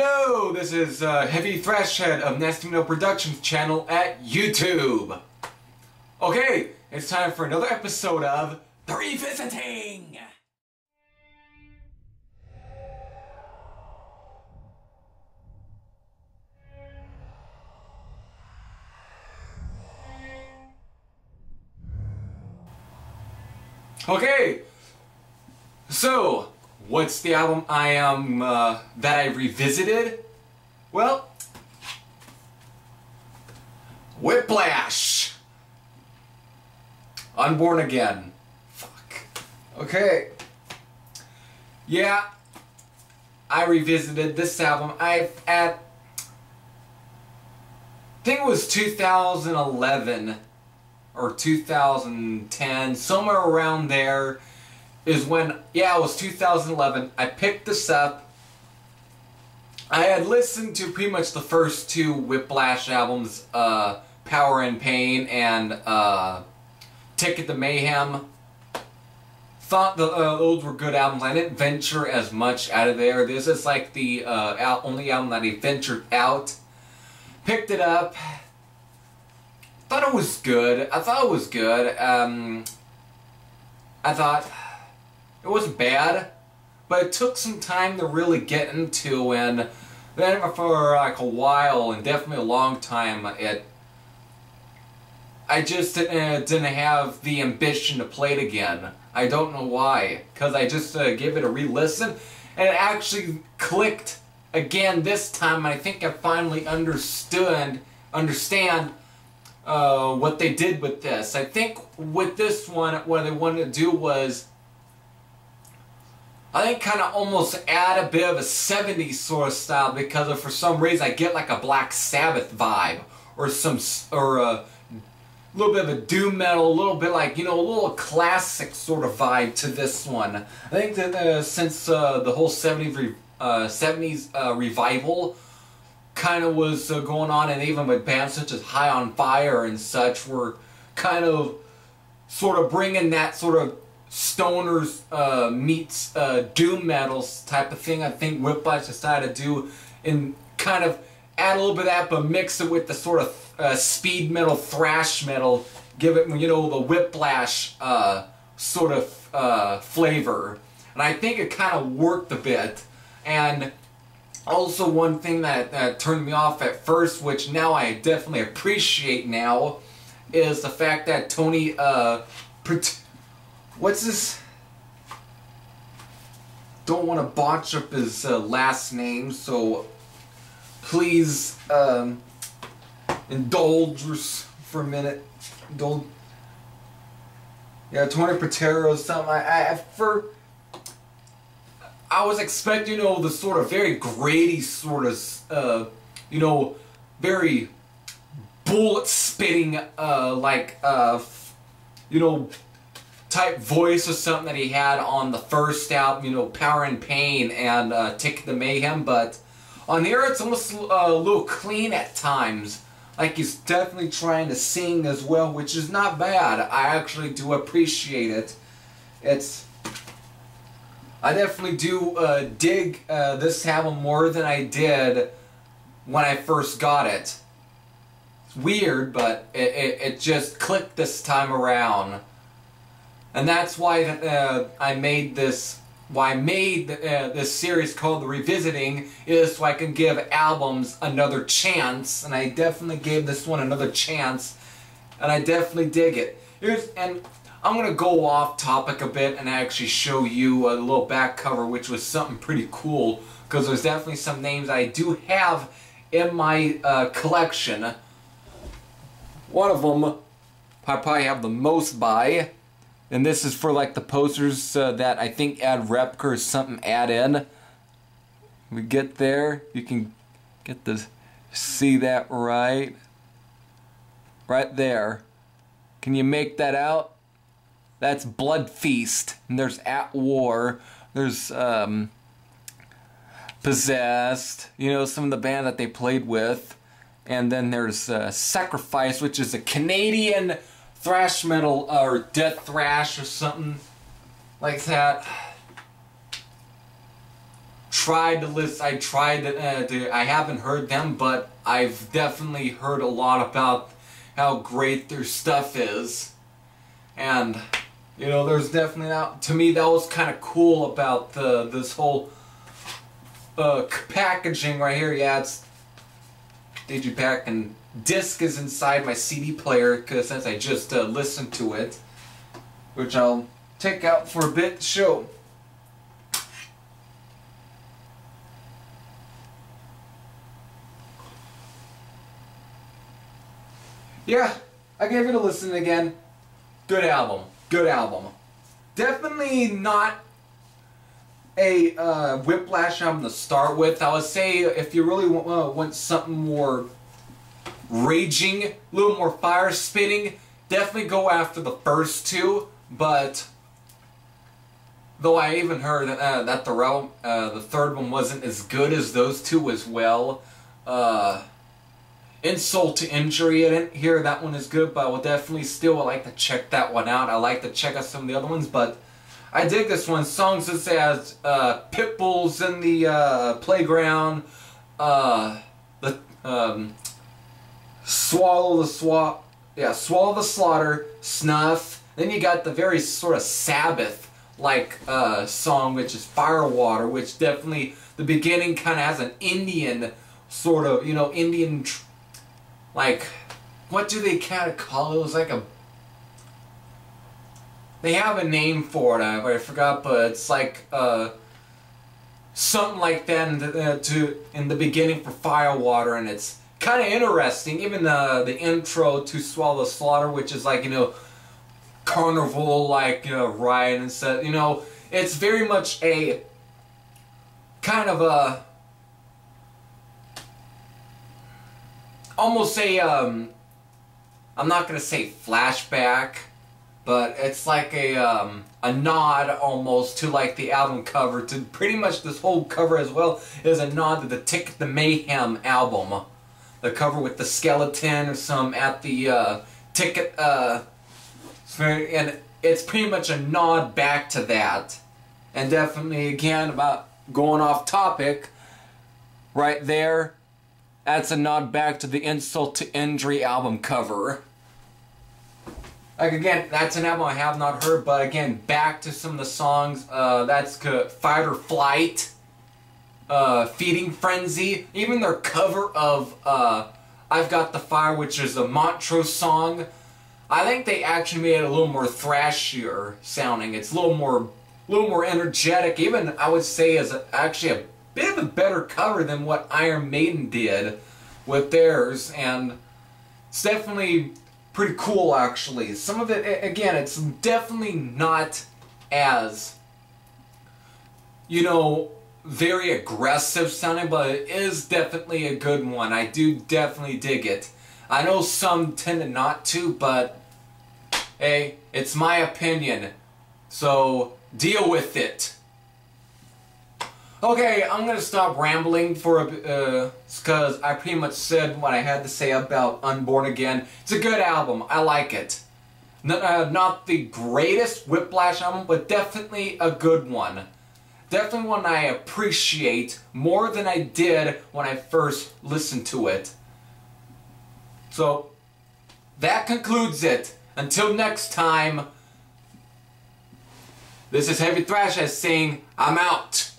Hello, this is Heavy Thrash Head of Nasty Metal Productions channel at YouTube. Okay, it's time for another episode of The Revisiting! Okay, so what's the album that I revisited? Well, Whiplash. Unborn Again. Fuck. Okay. Yeah, I revisited this album. I think it was 2011 or 2010, somewhere around there is when, yeah, it was 2011. I picked this up. I had listened to pretty much the first two Whiplash albums, Power and Pain and Ticket to Mayhem. Thought those were good albums. I didn't venture as much out of there. This is like the only album that I ventured out. Picked it up. Thought it was good. I thought it wasn't bad, but it took some time to really get into, and then for like a while, and definitely a long time, I just didn't have the ambition to play it again. I don't know why, because I just gave it a re-listen, and it actually clicked again this time. I think I finally understand what they did with this. I think with this one, what they wanted to do was, I think, kind of almost add a bit of a 70s sort of style, because for some reason I get like a Black Sabbath vibe, or a little bit of a doom metal, a little bit like, you know, a little classic sort of vibe to this one. I think that since the whole 70s revival kind of was going on, and even with bands such as High on Fire and such were kind of sort of bringing that sort of stoners meets doom metals type of thing. I think Whiplash decided to do, and kind of add a little bit of that, but mix it with the sort of speed metal, thrash metal, give it, you know, the Whiplash sort of flavor. And I think it kind of worked a bit. And also one thing that turned me off at first, which now I definitely appreciate now, is the fact that Tony, what's his, don't want to botch up his last name, so please indulge us for a minute. Yeah, Tony Patero or something. I was expecting, you know, the sort of very grady sort of, you know, very bullet-spitting, like, you know, type voice or something that he had on the first album, you know, Power and Pain and Ticket to Mayhem, but on here it's almost a little clean at times. Like he's definitely trying to sing as well, which is not bad. I actually do appreciate it. I definitely do dig this album more than I did when I first got it. It's weird, but it just clicked this time around. And that's why I made this. Why I made this series called The Revisiting, is so I can give albums another chance, and I definitely gave this one another chance, and I definitely dig it. And I'm going to go off topic a bit and actually show you a little back cover, which was something pretty cool, because there's definitely some names I do have in my collection. One of them I probably have the most by, and this is for like the posters that I think add replica or something add in. We get there, you can get the, see that right there. Can you make that out? That's Blood Feast, and there's At War, there's Possessed, you know, some of the band that they played with, and then there's Sacrifice, which is a Canadian thrash metal, or death thrash or something like that. tried to listen. I haven't heard them, but I've definitely heard a lot about how great their stuff is, and you know, there's definitely to me that was kind of cool about this whole packaging right here. Yeah, it's digipack, and disc is inside my CD player because since I just listened to it, which I'll take out for a bit to show. Yeah, I gave it a listen again. Good album. Good album. Definitely not a Whiplash album to start with. I would say if you really want something more raging, a little more fire spitting, definitely go after the first two. But though I even heard that the third one wasn't as good as those two as well. Insult to Injury, I didn't hear that one is good, but I will definitely still like to check that one out. I like to check out some of the other ones, but I dig this one. Songs such as Pit Bulls in the Playground, Swallow the Slaughter, Snuff. Then you got the very sort of Sabbath-like song, which is Firewater, which definitely, the beginning kind of has an Indian sort of, you know, Indian, like, what do they kind of call it? It was like a, they have a name for it, I forgot, but it's like something like that in the beginning for Firewater, and it's kind of interesting. Even the intro to Swallow the Slaughter, which is like, you know, carnival, like, you know, riot and stuff, you know, it's very much a kind of a almost a I'm not gonna say flashback, but it's like a nod almost to like the album cover, to pretty much this whole cover as well is a nod to the Ticket to Mayhem album. The cover with the skeleton or some at the ticket, and it's pretty much a nod back to that. And definitely, again, about going off topic, right there, that's a nod back to the Insult to Injury album cover. Like, again, that's an album I have not heard, but again, back to some of the songs. That's Fight or Flight, Feeding Frenzy, even their cover of I've Got the Fire, which is a Montrose song. I think they actually made it a little more thrashier sounding. It's a little more energetic. Even, I would say, is actually a bit of a better cover than what Iron Maiden did with theirs, and it's definitely pretty cool, actually. Some of it, again, it's definitely not as, you know, very aggressive sounding, but it is definitely a good one. I do definitely dig it. I know some tend to not to, but hey, it's my opinion, so deal with it. Okay, I'm gonna stop rambling for a bit, because I pretty much said what I had to say about Unborn Again. It's a good album. I like it. Not the greatest Whiplash album, but definitely a good one. Definitely one I appreciate more than I did when I first listened to it. So, that concludes it. Until next time, this is Heavy Thrash saying, I'm out.